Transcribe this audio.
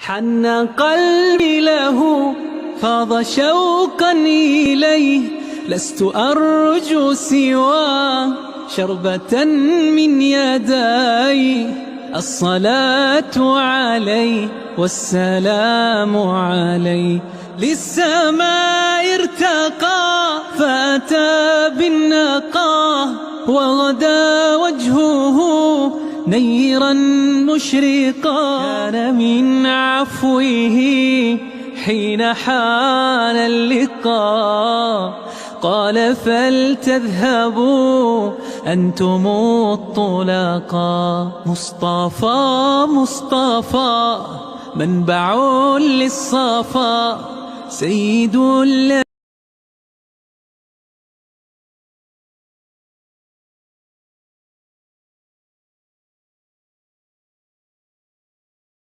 حن قلبي له فاض شوقا إليه، لست أرجو سوى شربة من يدي. الصلاة عليه والسلام عليه، للسماء ارتقى فأتى بالنقى، وغدا وجهه نيرا مشرقا. كان من عفوه حين حان اللقاء قال فلتذهبوا أنتم الطلقاء. مصطفى مصطفى منبع للصفا، سيد